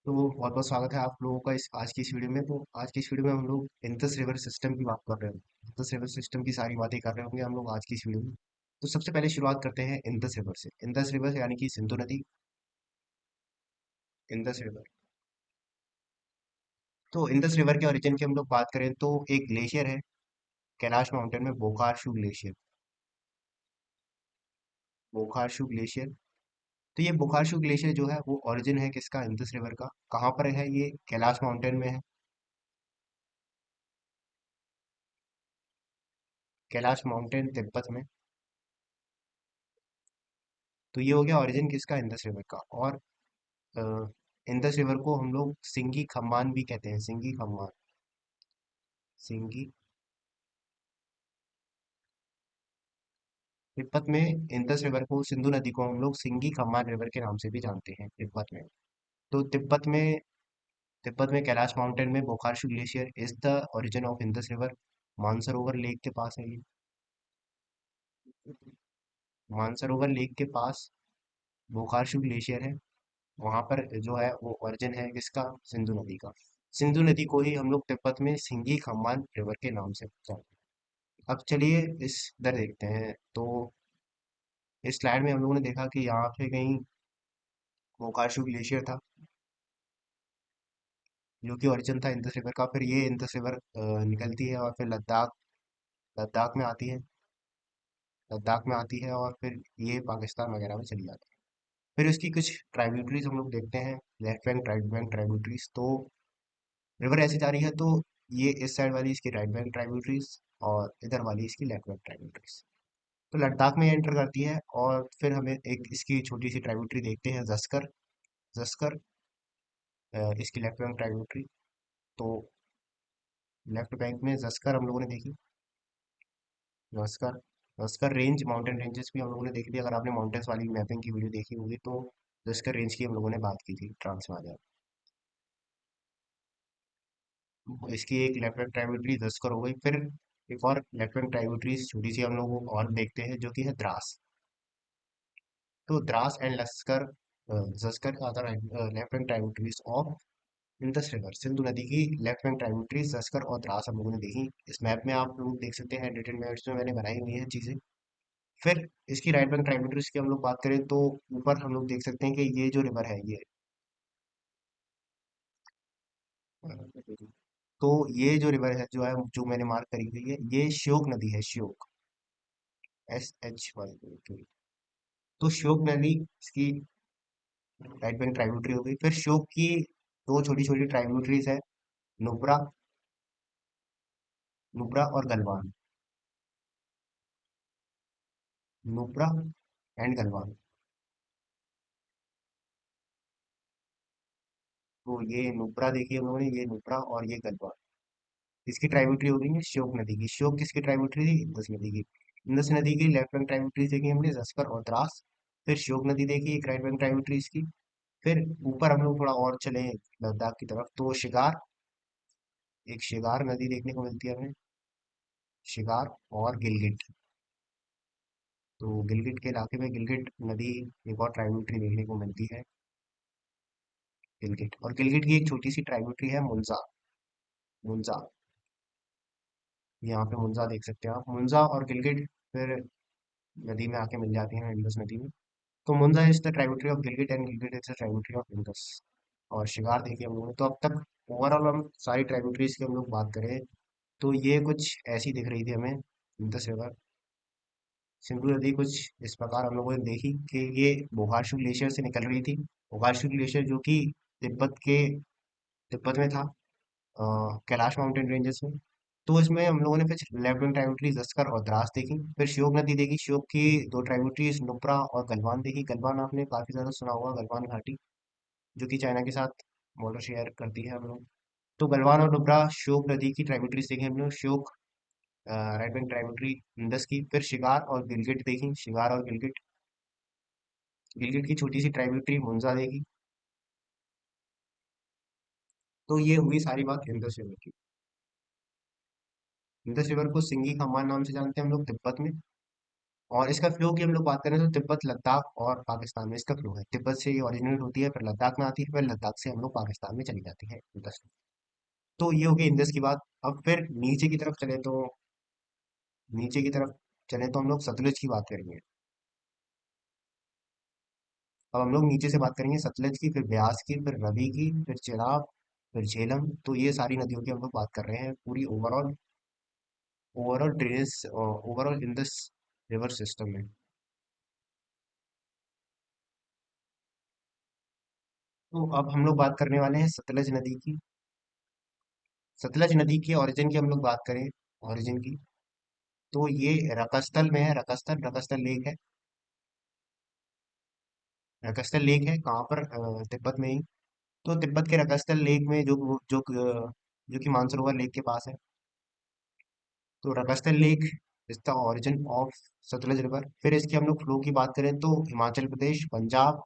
तो बहुत बहुत स्वागत है आप लोगों का इस आज की इस वीडियो में। तो आज की इस वीडियो में हम लोग इंडस रिवर सिस्टम की बात कर रहे हैं। इंडस रिवर सिस्टम की सारी बातें कर रहे होंगे हम लोग आज की इस वीडियो में। तो सबसे पहले शुरुआत करते हैं इंडस रिवर से। इंडस रिवर यानी कि सिंधु नदी। Indus river. तो इंडस रिवर के ओरिजिन की हम लोग बात करें तो एक ग्लेशियर है कैलाश माउंटेन में, बोकार्शू ग्लेशियर। बोकार्शू ग्लेशियर। तो ये बोकार्शू ग्लेशियर जो है वो ओरिजिन है किसका, इंडस रिवर का। कहाँ पर है ये? कैलाश माउंटेन में है। कैलाश माउंटेन तिब्बत में। तो ये हो गया ओरिजिन किसका, इंडस रिवर का। और अ, इंडस रिवर को हम लोग सिंगी खम्मान भी कहते हैं। सिंगी खम्मान। सिंगी। तिब्बत में इंडस रिवर को, सिंधु नदी को हम लोग सिंगी खम्मान रिवर के नाम से भी जानते हैं तिब्बत में। तो तिब्बत में कैलाश माउंटेन में Bokharchu glacier is the origin of Indus river. Mansarovar lake के पास है ये। मानसरोवर लेक के पास बोकार्शू ग्लेशियर है। वहां पर जो है वो ओरिजिन है किसका, सिंधु नदी का। सिंधु नदी को ही हम लोग तिब्बत में सिंगी खम्मान रिवर के नाम से जानते हैं। अब चलिए इस इधर देखते हैं। तो इस स्लाइड में हम लोगों ने देखा कि यहाँ पे कहीं मोकाशु ग्लेशियर था जो कि ओरिजिन था इंडस रिवर का। फिर ये इंडस रिवर निकलती है और फिर लद्दाख में आती है। लद्दाख में आती है और फिर ये पाकिस्तान वगैरह में चली जाती है। फिर इसकी कुछ ट्राइब्यूटरीज हम लोग देखते हैं, left bank right bank tributaries. तो रिवर ऐसी जा रही है तो ये इस साइड वाली इसकी राइट बैंक ट्राइब्यूटरीज और इधर वाली इसकी लेफ्ट बैंक ट्राइब्यूटरीज। तो लद्दाख में एंटर करती है और फिर हमें एक इसकी छोटी सी ट्राइब्यूटरी देखते हैं, जस्कर। जस्कर इसकी लेफ्ट बैंक ट्राइब्यूटरी। तो लेफ्ट बैंक में जस्कर हम लोगों ने देखी। Zanskar. Zanskar range, mountain ranges भी हम लोगों ने देख ली। अगर आपने माउंटेन्स वाली मैपिंग की वीडियो देखी होगी तो जस्कर रेंज की हम लोगों ने बात की थी, ट्रांस हिमालय। इसकी एक लेफ्ट बैंक ट्राइब्यूटरी जस्कर हो गई। फिर एक और लेफ्ट बैंक ट्राइब्यूटरी छोटी सी हम लोग और देखते हैं जो कि है द्रास। तो द्रास एंड लस्कर, जस्कर का other left bank tributaries of Indus river. Sindhu नदी की लेफ्ट बैंक ट्राइब्यूटरीज जस्कर और द्रास हम लोगों ने देखी। इस मैप में आप लोग देख सकते हैं, डिटेल मैप्स में मैंने बनाई हुई है चीजें। फिर इसकी राइट बैंक ट्राइब्यूटरीज की हम लोग बात करें तो ऊपर हम लोग देख सकते हैं कि ये जो रिवर है ये, तो ये जो रिवर है जो है जो मैंने मार्क करी हुई है, ये श्योक नदी है। श्योक। SH1। तो श्योक नदी इसकी राइट बैंक ट्राइब्यूटरी हो गई। फिर श्योक की दो छोटी छोटी ट्राइब्यूटरीज है, नुब्रा। नुब्रा और गलवान। नुब्रा एंड गलवान। तो ये नुब्रा देखिए हम लोगों ने, ये नुब्रा और ये गलवान। इसकी ट्राइब्यूटरी हो गई है श्योक नदी की। श्योक किसकी ट्राइब्यूटरी थी, इंदस नदी की। इंदस नदी की लेफ्ट बैंक ट्राइब्यूटरी देखी हमने, जस्कर और द्रास। फिर श्योक नदी देखी, एक राइट बैंक ट्राइब्यूटरी इसकी। फिर ऊपर हम लोग थोड़ा और चले लद्दाख की तरफ तो शिगार, एक शिगार नदी देखने को मिलती है हमें। शिगार और गिलगिट। तो गिलगिट के इलाके में गिलगिट नदी, एक और ट्राइब्यूटरी देखने को मिलती है, गिलगिट। और गिलगिट की एक छोटी सी ट्राइब्यूटरी है मुंजा। मुंजा। यहाँ पे मुंजा देख सकते हैं आप, मुंजा और गिलगिट फिर नदी में आके मिल जाती हैं, इंडस नदी में। तो Munja is the tributary of Gilgit and Gilgit is the tributary of Indus. और शिगार देखिए हम लोगों ने। तो अब तक ओवरऑल हम सारी ट्राइब्यूटरीज की हम लोग बात करें तो ये कुछ ऐसी दिख रही थी हमें। इंडस रिवर, सिंधु नदी कुछ इस प्रकार हम लोगों ने देखी कि ये बोगाशु ग्लेशियर से निकल रही थी। बोगाशु ग्लेशियर जो कि तिब्बत के तिब्बत में था, कैलाश माउंटेन रेंजेस में। तो इसमें हम लोगों ने फिर लेफ्ट विंग ट्राइब्यूटरीज जस्कर और द्रास देखी। फिर श्योक नदी देखी, श्योक की दो ट्राइब्यूटरीज नुब्रा और गलवान देखी। गलवान आपने काफी ज्यादा सुना होगा, गलवान घाटी जो कि चाइना के साथ बॉर्डर शेयर करती है हम लोग। तो गलवान और नुब्रा श्योक नदी की ट्राइब्यूटरीज देखी हम लोग। Shyok right bank tributary Indus की। फिर शिगार और गिलगिट देखी, शिगार और गिलगिट। गिलगिट की छोटी सी ट्राइब्यूटरी मुंजा देखी। तो ये हुई सारी बात इंडस रिवर की। इंडस रिवर को सिंगी खम्मान नाम से जानते हैं हम लोग तिब्बत में। और इसका फ्लो की हम लोग बात करें तो तिब्बत, लद्दाख और पाकिस्तान में इसका फ्लो है। तिब्बत से ये ओरिजिनेट होती है, फिर लद्दाख में आती है, फिर लद्दाख से हम लोग पाकिस्तान में चली जाती है इंडस। तो ये हो गई इंडस की बात। अब फिर नीचे की तरफ चले तो, नीचे की तरफ चले तो हम लोग सतलुज की बात करेंगे। अब हम लोग नीचे से बात करेंगे सतलज की, फिर ब्यास की, फिर रवि की, फिर चिनाब, फिर झेलम। तो ये सारी नदियों की हम लोग बात कर रहे हैं पूरी overall, overall drainage, overall in this river system में। तो अब हम लोग बात करने वाले हैं सतलज नदी की। सतलज नदी के ओरिजिन की हम लोग बात करें, ओरिजिन की, तो ये रकस्तल में है। रकस्तल, रकस्तल लेक है। रकस्तल लेक है कहाँ पर? तिब्बत में ही। तो तिब्बत के रकस्तल लेक में जो कि मानसरोवर लेक के पास है। तो Rakastal lake is the origin of Sutlej river. फिर इसकी हम लोग फ्लो की बात करें तो हिमाचल प्रदेश, पंजाब।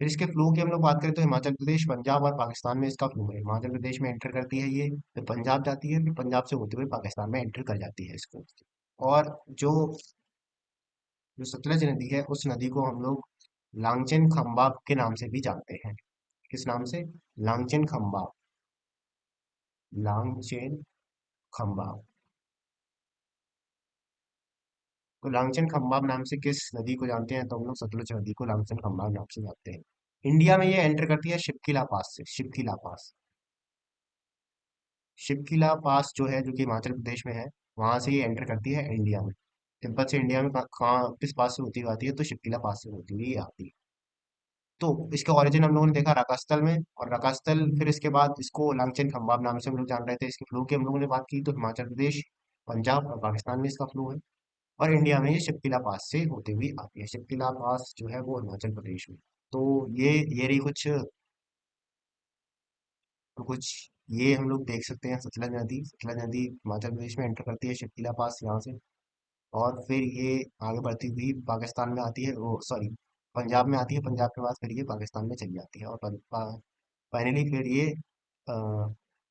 फिर इसके फ्लो की हम लोग बात करें तो हिमाचल प्रदेश, पंजाब और पाकिस्तान में इसका फ्लो है। हिमाचल प्रदेश में एंटर करती है ये, फिर पंजाब जाती है, फिर पंजाब से होते हुए पाकिस्तान में एंटर कर जाती है इसको। और जो जो सतलज नदी है, उस नदी को हम लोग लांगचेन खम्बा के नाम से भी जानते हैं। किस नाम से? लांगचेन खम्बा। लांगचेन खम्बा। तो लांगचन खम्बाब नाम से किस नदी को जानते हैं? तो हम लोग सतलुज नदी को लांगचन खम्बाब नाम से जानते हैं। इंडिया में ये एंटर करती है शिपकिला पास से। शिपकिला पास, शिपकिला पास जो है, जो कि हिमाचल प्रदेश में है, वहां से ये एंटर करती है इंडिया में। तिब्बत से इंडिया में कहाँ, किस पास से होती हुई आती है? तो शिपकिला पास से होती हुई आती है। तो इसका ओरिजिन हम लोगों ने देखा रकास्थल में, और रकास्थल फिर इसके बाद इसको लांगचन खम्बाब नाम से हम लोग जान रहे थे। इसके फ्लो की हम लोगों ने बात की तो हिमाचल प्रदेश, पंजाब और पाकिस्तान में इसका फ्लो है। और इंडिया में ये शिपकिला पास से होते हुए आती है। शिपकिला पास जो है वो हिमाचल प्रदेश में। तो ये रही कुछ, तो कुछ ये हम लोग देख सकते हैं। सतलज नदी, सतलज नदी हिमाचल प्रदेश में एंटर करती है शिपकिला पास यहाँ से। और फिर ये आगे बढ़ती हुई पाकिस्तान में आती है, वो सॉरी, पंजाब में आती है। पंजाब के बाद फिर ये पाकिस्तान में चली जाती है, और फाइनली फिर ये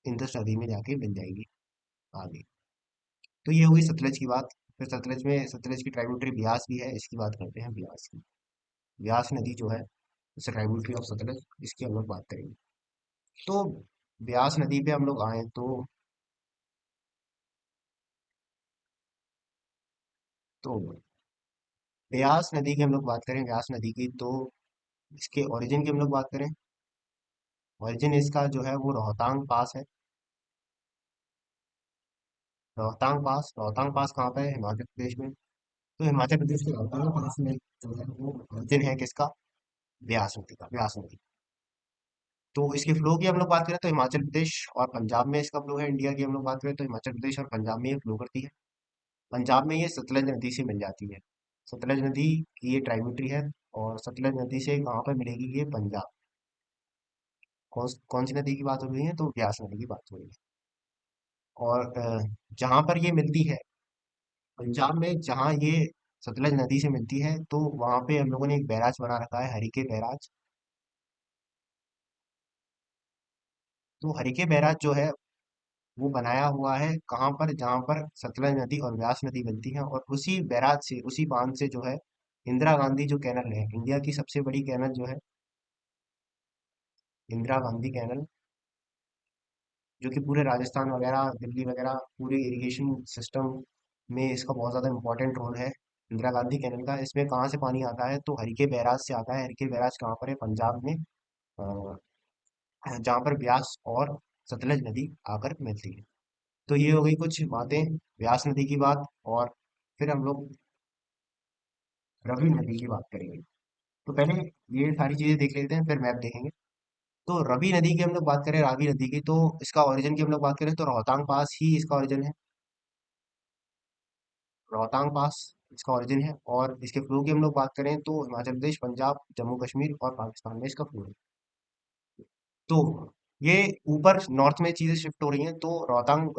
इंडस नदी में जाके मिल जाएगी आगे। तो ये हुई सतलज की बात। फिर सतलज में, सतलज की ट्राइब्यूटरी ब्यास भी है, इसकी बात करते हैं ब्यास की। व्यास नदी जो है, इसे ट्राइब्यूटरी ऑफ सतलज, इसकी हम लोग बात करेंगे। तो व्यास नदी पे हम लोग आए तो व्यास नदी की हम लोग बात करें, व्यास नदी की, तो इसके ओरिजिन की हम लोग बात करें। ओरिजिन इसका जो है वो रोहतांग पास है। रोहतांग पास, रोहतांग पास कहाँ पे है? हिमाचल प्रदेश में। तो हिमाचल प्रदेश के रोहतांग पास में जो है वो ओरिजिन है किसका? व्यास नदी का, व्यास नदी। तो इसके फ्लो की हम लोग बात करें तो हिमाचल प्रदेश और पंजाब में इसका फ्लो है। इंडिया की हम लोग बात करें तो हिमाचल प्रदेश और पंजाब में ये फ्लो करती है। पंजाब में ये सतलज नदी से मिल जाती है। सतलज नदी की ये ट्राइब्यूटरी है। और सतलज नदी से कहाँ पर मिलेगी ये? पंजाब। कौन सी नदी की बात हो रही है? तो ब्यास नदी की बात हो रही है। और जहाँ पर ये मिलती है, पंजाब में जहाँ ये सतलज नदी से मिलती है, तो वहाँ पे हम लोगों ने एक बैराज बना रखा है, हरिके बैराज। तो हरिके बैराज जो है वो बनाया हुआ है कहाँ पर? जहाँ पर सतलज नदी और व्यास नदी मिलती है। और उसी बैराज से, उसी बांध से जो है, इंदिरा गांधी जो कैनल है, इंडिया की सबसे बड़ी कैनल जो है, इंदिरा गांधी कैनल, जो कि पूरे राजस्थान वगैरह, दिल्ली वगैरह, पूरे इरिगेशन सिस्टम में इसका बहुत ज़्यादा इंपॉर्टेंट रोल है। इंदिरा गांधी कैनल का, इसमें कहाँ से पानी आता है? तो हरिके बैराज से आता है। हरिके बैराज कहाँ पर है? पंजाब में, जहाँ पर ब्यास और सतलज नदी आकर मिलती है। तो ये हो गई कुछ बातें व्यास नदी की बात। और फिर हम लोग रवि नदी की बात करेंगे। तो पहले ये सारी चीजें देख लेते हैं, फिर मैप देखेंगे। तो रवि नदी की हम लोग बात करें, रावी नदी की, तो इसका ओरिजिन की हम लोग बात करें तो रोहतांग पास ही इसका ओरिजिन है। रोहतांग पास इसका ओरिजिन है। और इसके फ्लो की हम लोग बात करें तो हिमाचल प्रदेश, पंजाब, जम्मू कश्मीर और पाकिस्तान में इसका फ्लो है। तो ये ऊपर नॉर्थ में चीजें शिफ्ट हो रही हैं, तो रोहतांग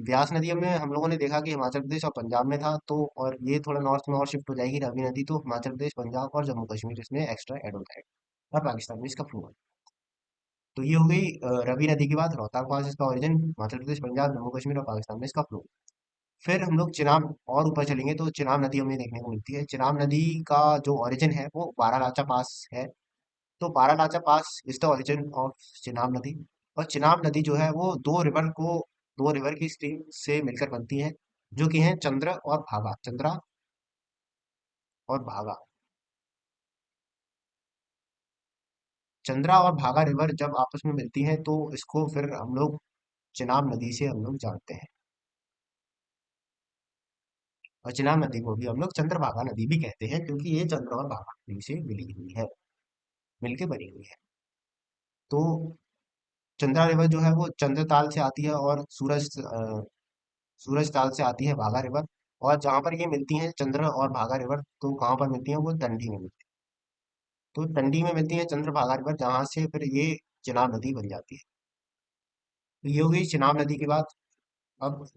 ब्यास नदी में हम लोगों ने देखा कि हिमाचल प्रदेश और पंजाब में था, तो और ये थोड़ा नॉर्थ में और शिफ्ट हो जाएगी रावी नदी, तो हिमाचल प्रदेश, पंजाब और जम्मू कश्मीर इसमें एक्स्ट्रा ऐड हो जाएगा और पाकिस्तान में इसका फ्लो है। तो ये हो गई रवि नदी की बात, रोहतांग पास इसका ओरिजिन, हिमाचल प्रदेश, पंजाब, जम्मू कश्मीर और पाकिस्तान में इसका फ्लो। फिर हम लोग चिनाब और ऊपर चलेंगे तो चिनाब नदी हमें देखने को मिलती है। चिनाब नदी का जो ओरिजिन है वो बारालाचा पास है। तो Baralacha pass is the origin of Chenab नदी। और चिनाब नदी जो है वो दो रिवर की स्ट्रीम से मिलकर बनती है, जो कि है चंद्र और भागा, चंद्रा और भागा। चंद्रा और भागा रिवर जब आपस में मिलती हैं तो इसको फिर हम लोग चिनाब नदी से हम लोग जानते हैं। और चिनाब नदी को भी हम लोग चंद्रभागा नदी भी कहते हैं, क्योंकि ये चंद्र और भागा नदी से मिली हुई है, मिलके बनी हुई है। तो चंद्रा रिवर जो है वो चंद्रताल से आती है, और सूरज ताल से आती है भागा रिवर। और जहाँ पर ये मिलती हैं चंद्र और भागा रिवर, तो कहाँ पर मिलती हैं, वो टंडी में मिलती है। तो टंडी में मिलती है चंद्र भागा रिवर, जहाँ से फिर ये चिनाब नदी बन जाती है। तो ये हो गई चिनाब नदी की बात। अब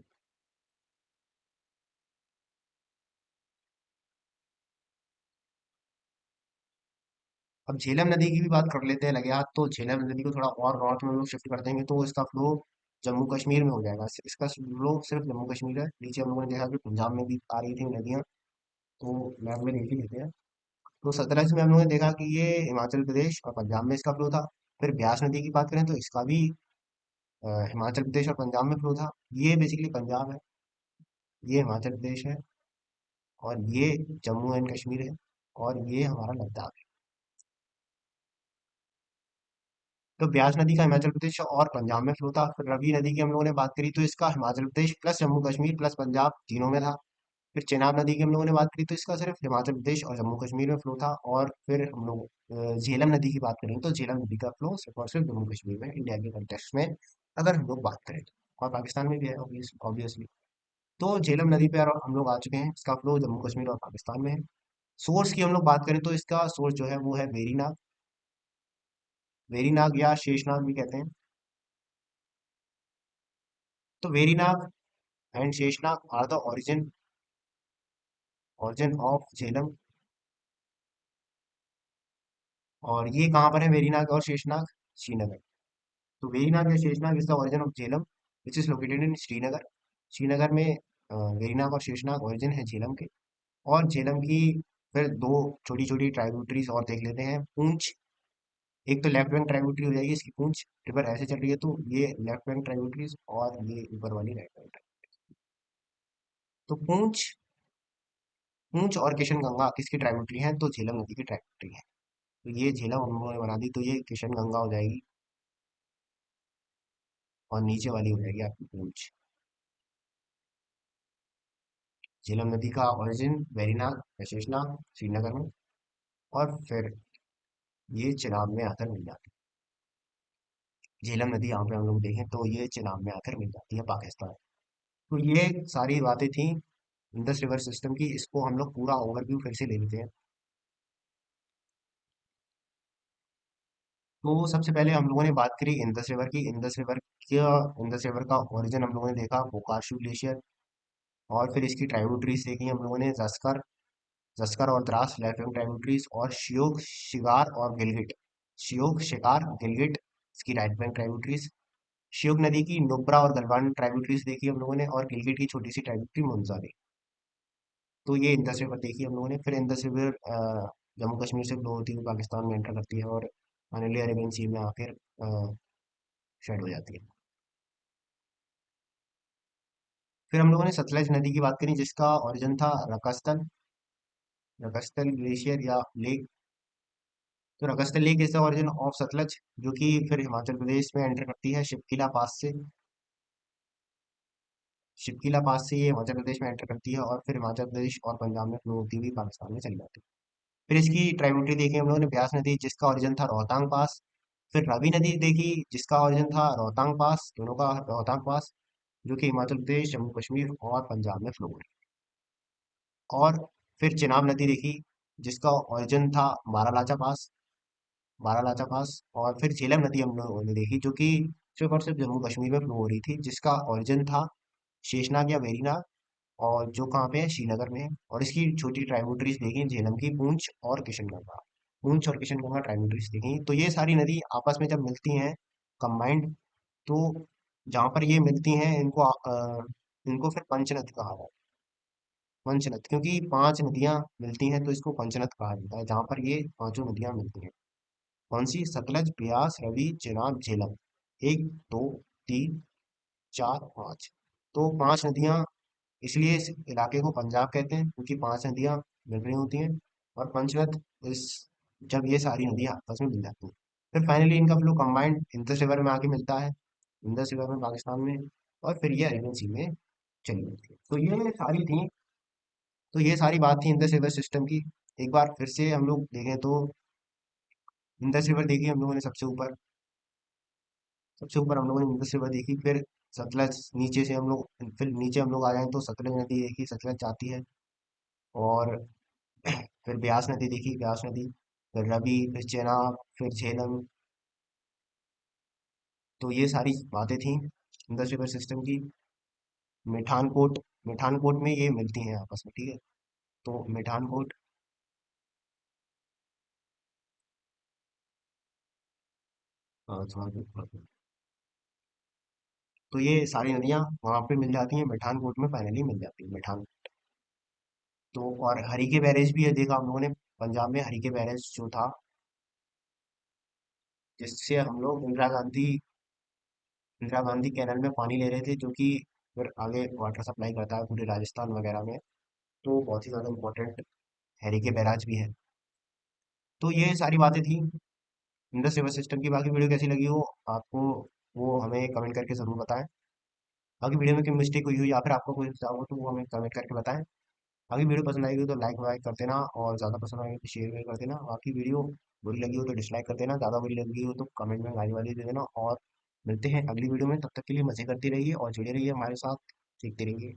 अब झेलम नदी की भी बात कर लेते हैं लगे हाथ। तो झेलम नदी को थोड़ा और नॉर्थ में हम लोग शिफ्ट कर देंगे तो इसका फ्लो जम्मू कश्मीर में हो जाएगा। इसका फ्लो सिर्फ जम्मू कश्मीर है। नीचे हम लोगों ने देखा कि पंजाब में भी आ रही थी नदियाँ, तो मैप में देख ही लेते हैं। तो सतलज में हम लोगों ने देखा कि ये हिमाचल प्रदेश और पंजाब में इसका फ्लो था। फिर ब्यास नदी की बात करें तो इसका भी हिमाचल प्रदेश और पंजाब में फ्लो था। ये बेसिकली पंजाब है, ये हिमाचल प्रदेश है, और ये जम्मू एंड कश्मीर है, और ये हमारा लद्दाख है। तो ब्यास नदी का हिमाचल प्रदेश और पंजाब में फ्लो था। फिर रवि नदी की हम लोगों ने बात करी तो इसका हिमाचल प्रदेश प्लस जम्मू कश्मीर प्लस पंजाब तीनों में था। फिर चेनाब नदी की हम लोगों ने बात करी तो इसका सिर्फ हिमाचल प्रदेश और जम्मू कश्मीर में फ्लो था। और फिर हम लोग झेलम नदी की बात करें तो झेलम नदी का फ्लो सिर्फ और सिर्फ जम्मू कश्मीर में, इंडिया के कंटेक्स्ट में अगर हम लोग बात करें तो। और पाकिस्तान में भी है ऑब्वियसली। तो झेलम नदी पे हम लोग आ चुके हैं, इसका फ्लो जम्मू कश्मीर और पाकिस्तान में है। सोर्स की हम लोग बात करें तो इसका सोर्स जो है वो है वेरीनाग, वेरीनाग या शेषनाग भी कहते हैं। तो Verinag and Sheshnag are the origin of Jhelum. और ये कहाँ पर है वेरीनाग और शेषनाग? श्रीनगर। तो वेरीनाग या Sheshnag is the origin of Jhelum which is located in Srinagar. Srinagar में वेरीनाग और शेषनाग ओरिजिन है झेलम के। और झेलम की फिर दो छोटी छोटी ट्राइब्यूटरीज और देख लेते हैं। पूंछ, एक तो लेफ्ट बैंक ट्राइब्यूटरी हो जाएगी इसकी, पूंछ रिवर ऐसे चल रही है तो ये लेफ्ट बैंक ट्राइब्यूटरीज, और ये ऊपर वाली राइट बैंक। तो पूंछ और किशन गंगा किसकी ट्राइब्यूटरी है? तो झेलम नदी की ट्राइब्यूटरी है। तो ये झेलम हम लोगों ने बना दी, तो ये किशन गंगा हो जाएगी, और नीचे वाली हो जाएगी आपकी पूंछ। झेलम नदी का ओरिजिन वेरीनाग या शेषनाग श्रीनगर में, और फिर ये चिनाब में आकर मिल जाती है। झेलम नदी यहाँ पे हम लोग देखें तो ये चिनाब में आकर मिल जाती है पाकिस्तान। तो ये सारी बातें थी इंडस रिवर सिस्टम की। इसको हम लोग पूरा ओवरव्यू फिर से ले लेते हैं। तो सबसे पहले हम लोगों ने बात करी इंडस रिवर की। इंडस रिवर का ओरिजिन हम लोगों ने देखा बोकार्शू ग्लेशियर। और फिर इसकी ट्राइब्यूटरीज देखी हम लोगों ने, जस्कर जस्कर और द्रास लेफ्ट विंग ट्राइब्यूटरीज, और शियोग, शिगार और गिलगिट, शियोग, शिकार, गिलगिट इसकी राइट बैंक ट्राइब्यूटरीज। शियोग नदी की नुब्रा और गलवान ट्राइब्यूटरीज देखी हम लोगों ने, और गिलगिट की छोटी सी ट्राइब्यूटरी मुंजा देखी। तो ये इंदस रिवर देखी हम लोगों ने। फिर इंदस रिवर जम्मू कश्मीर से फ्लो होती हुई पाकिस्तान में एंटर करती है, और फाइनली अरेबियन सी में आकर शेड हो जाती है। फिर हम लोगों ने सतलज नदी की बात करी, जिसका ओरिजिन था रकास्तल, रकास्तल ग्लेशियर या लेक। तो Rakastal lake is the origin of Sutlej, जो कि फिर हिमाचल प्रदेश में एंटर करती है शिपकिला पास से। शिपकिला पास से ये हिमाचल प्रदेश में एंटर करती है, और फिर हिमाचल प्रदेश और पंजाब में फ्लो होती हुई पाकिस्तान में चली जाती है। फिर इसकी ट्राइब्यूटरी देखी हम लोगों ने, ब्यास नदी जिसका ओरिजिन था रोहतांग पास। फिर रावी नदी देखी जिसका ओरिजिन था रोहतांग पास, दोनों का रोहतांग पास, जो कि हिमाचल प्रदेश, जम्मू कश्मीर और पंजाब में फ्लो हो रही है। और फिर चिनाब नदी देखी जिसका ओरिजिन था बारालाचा पास, बारालाचा पास, और फिर झेलम नदी हम लोगों ने देखी, जो कि सिर्फ और सिर्फ जम्मू कश्मीर में फ्लो हो रही थी, जिसका ओरिजिन था शेषनाग या वेरीनाग, और जो कहाँ पे है, श्रीनगर में है। और इसकी छोटी ट्राइब्यूटरीज देखी झेलम की, पूंछ और किशनगंगा। पूंछ और किशनगंगा ट्राइब्यूटरीज देखी, तो ये सारी नदी आपस में जब मिलती हैं कंबाइंड, तो जहाँ पर ये मिलती हैं इनको फिर पंचनद कहा जाता है। पंचनद, क्योंकि पांच नदियां मिलती हैं तो इसको पंचनद कहा जाता है, जहाँ पर ये पांचों नदियां मिलती हैं। कौन सी? सतलज, ब्यास, रवि, चेनाब, झेलम। एक, दो, तीन, चार, पाँच। तो पांच नदियां, इसलिए इस इलाके को पंजाब कहते हैं, क्योंकि पांच नदियां मिल रही होती हैं। और पंचनद इस जब ये सारी नदियां आपस में मिल जाती हैं, फिर फाइनली इनका फ्लो कंबाइंड इंडस रिवर में आके मिलता है, इंडस रिवर में पाकिस्तान में, और फिर ये अरेबियन सी में चली जाती है। तो ये सारी बात थी इंडस रिवर सिस्टम की। एक बार फिर से हम लोग देखें तो इंडस रिवर देखी हम लोगों ने सबसे ऊपर हम लोगों ने इंडस रिवर देखी, फिर सतलज नीचे से हम लोग, फिर नीचे हम लोग आ जाए तो सतलज नदी देखी, सतलज जाती है। और फिर ब्यास नदी देखी, ब्यास नदी, फिर रवि, फिर चेनाब, फिर झेलम। तो ये सारी बातें थी इंडस रिवर सिस्टम की। मिठानकोट, मिठानकोट में ये मिलती हैं आपस में, ठीक है। तो मिठानकोट, हाँ, तो ये सारी नदियाँ वहाँ पे मिल जाती हैं, मिठानकोट में फाइनली मिल जाती है मिठान। तो और हरीके बैरेज भी है, देखा हम लोगों ने पंजाब में हरीके बैरेज जो था, जिससे हम लोग इंदिरा गांधी कैनाल में पानी ले रहे थे, जो कि फिर आगे वाटर सप्लाई करता है पूरे राजस्थान वगैरह में। तो बहुत ही ज़्यादा इंपॉर्टेंट हरीके बैराज भी है। तो ये सारी बातें थी इंडस रिवर सिस्टम की। बाकी वीडियो कैसी लगी हो आपको, वो हमें कमेंट करके ज़रूर बताएं। बाकी वीडियो में कोई मिस्टेक हुई हो या फिर आपको कोई सुझाव हो तो वो हमें कमेंट करके बताएं। बाकी वीडियो पसंद आएगी तो लाइक वाइक कर देना, और ज़्यादा पसंद आएगी तो शेयर भी कर देना। बाकी वीडियो बुरी लगी हो तो डिसलाइक कर देना, ज़्यादा बुरी लगी हो तो कमेंट में गाली वाली दे देना। और मिलते हैं अगली वीडियो में, तब तक के लिए मज़े करते रहिए और जुड़े रहिए हमारे साथ, सीखते रहिए।